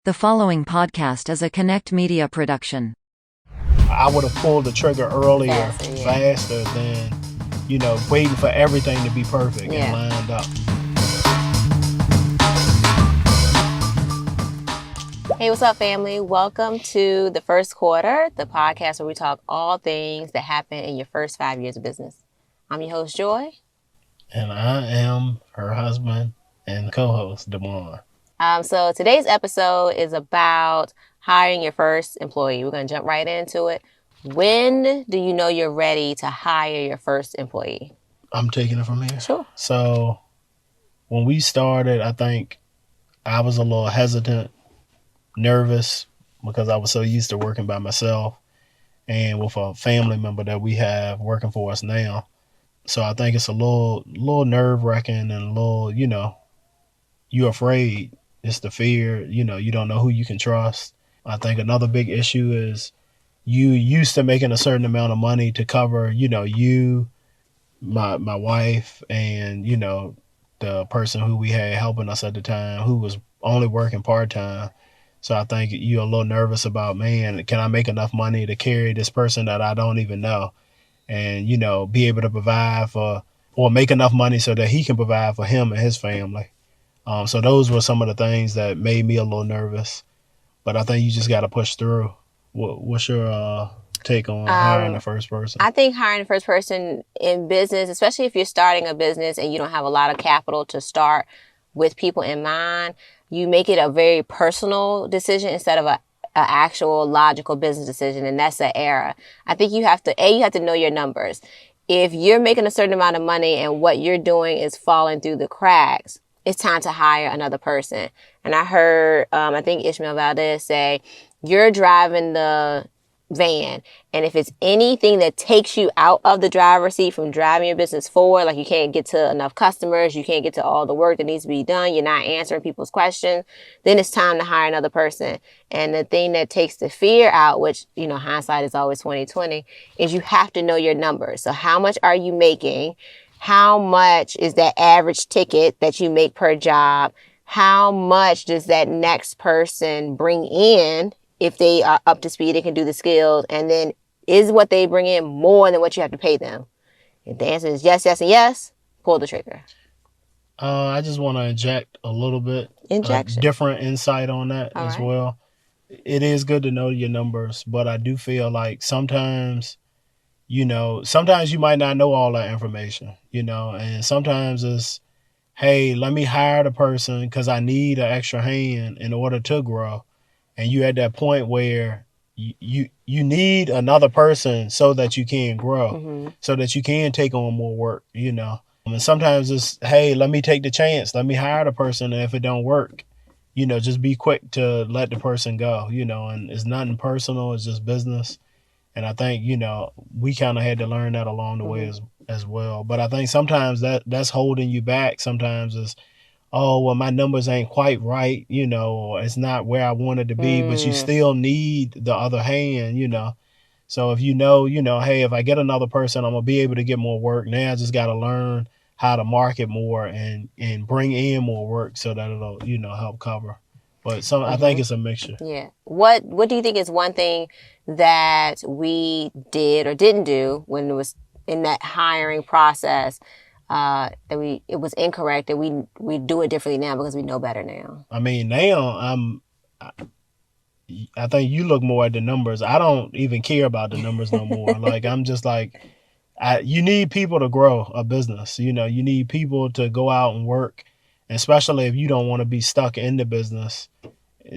The following podcast is a Connect Media production. I would have pulled the trigger earlier, faster than, waiting for everything to be perfect Yeah. and lined up. Hey, what's up, family? Welcome to the first quarter, the podcast where we talk all things that happen in your first 5 years of business. I'm your host, Joy. And I am her husband and co-host, Damar. So today's episode is about hiring your first employee. We're going to jump right into it. When do you know you're ready to hire your first employee? I'm taking it from here. Sure. So when we started, I think I was a little hesitant, nervous, because I was so used to working by myself and with a family member that we have working for us now. So I think it's a little nerve-wracking and a little, you're afraid. It's the fear, you don't know who you can trust. I think another big issue is you used to making a certain amount of money to cover, you, my wife, and, the person who we had helping us at the time who was only working part-time. So I think you're a little nervous about, man, can I make enough money to carry this person that I don't even know and, be able to provide for or make enough money so that he can provide for him and his family. So those were some of the things that made me a little nervous. But I think you just got to push through. What's your take on hiring the first person? I think hiring the first person in business, especially if you're starting a business and you don't have a lot of capital to start with people in mind, you make it a very personal decision instead of a actual logical business decision. And that's the error. I think you have to know your numbers. If you're making a certain amount of money and what you're doing is falling through the cracks, it's time to hire another person. And I heard, I think Ishmael Valdez say, you're driving the van. And if it's anything that takes you out of the driver's seat from driving your business forward, like you can't get to enough customers, you can't get to all the work that needs to be done, you're not answering people's questions, then it's time to hire another person. And the thing that takes the fear out, which, hindsight is always 20/20, is you have to know your numbers. So how much are you making? How much is that average ticket that you make per job? How much does that next person bring in if they are up to speed and can do the skills? And then is what they bring in more than what you have to pay them? If the answer is yes, yes, and yes, pull the trigger. I just want to inject a little bit different insight on that All as right. well. It is good to know your numbers, but I do feel like sometimes you might not know all that information, and sometimes it's, hey, let me hire the person because I need an extra hand in order to grow. And you at that point where you need another person so that you can grow, so that you can take on more work, And sometimes it's, hey, let me take the chance. Let me hire the person. And if it don't work, just be quick to let the person go, and it's nothing personal. It's just business. And I think, we kind of had to learn that along the way as well. But I think sometimes that's holding you back. Sometimes it's, oh, well, my numbers ain't quite right, or it's not where I wanted to be, but you still need the other hand, So if hey, if I get another person, I'm going to be able to get more work. Now I just got to learn how to market more and bring in more work so that it'll, help cover. But I think it's a mixture. Yeah. What do you think is one thing that we did or didn't do when it was in that hiring process it was incorrect, that we do it differently now because we know better now? I mean, now I think you look more at the numbers. I don't even care about the numbers no more. Like, I'm just like, you need people to grow a business. You need people to go out and work, especially if you don't want to be stuck in the business,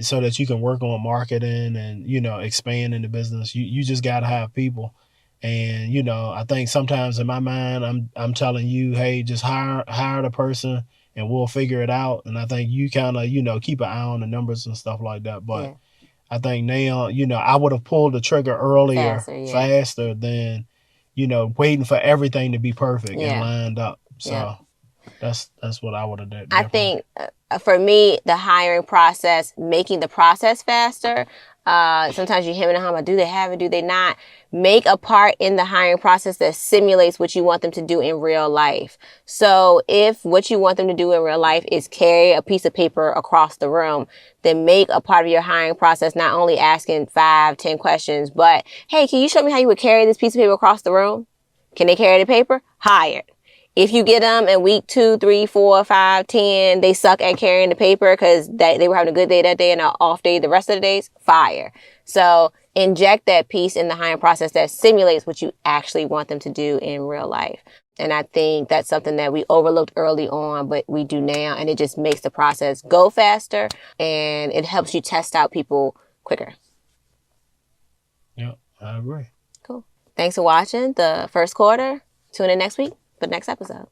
so that you can work on marketing and, expand in the business. You just got to have people. And, I think sometimes in my mind, I'm telling you, hey, just hire the person and we'll figure it out. And I think you kind of, keep an eye on the numbers and stuff like that. But yeah. I think now, I would have pulled the trigger earlier, faster than, waiting for everything to be perfect and lined up. So that's what I would have done. I think for me, the hiring process, making the process faster, Sometimes you hem and hum, do they have it? Do they not? Make a part in the hiring process that simulates what you want them to do in real life. So if what you want them to do in real life is carry a piece of paper across the room, then make a part of your hiring process not only asking 5-10 questions, but, hey, can you show me how you would carry this piece of paper across the room? Can they carry the paper? Hired. If you get them in week 2, 3, 4, 5, 10, they suck at carrying the paper because they were having a good day that day and an off day the rest of the days, fire. So inject that piece in the hiring process that simulates what you actually want them to do in real life. And I think that's something that we overlooked early on, but we do now. And it just makes the process go faster and it helps you test out people quicker. Yeah, I agree. Cool. Thanks for watching the first quarter. Tune in next week for the next episode.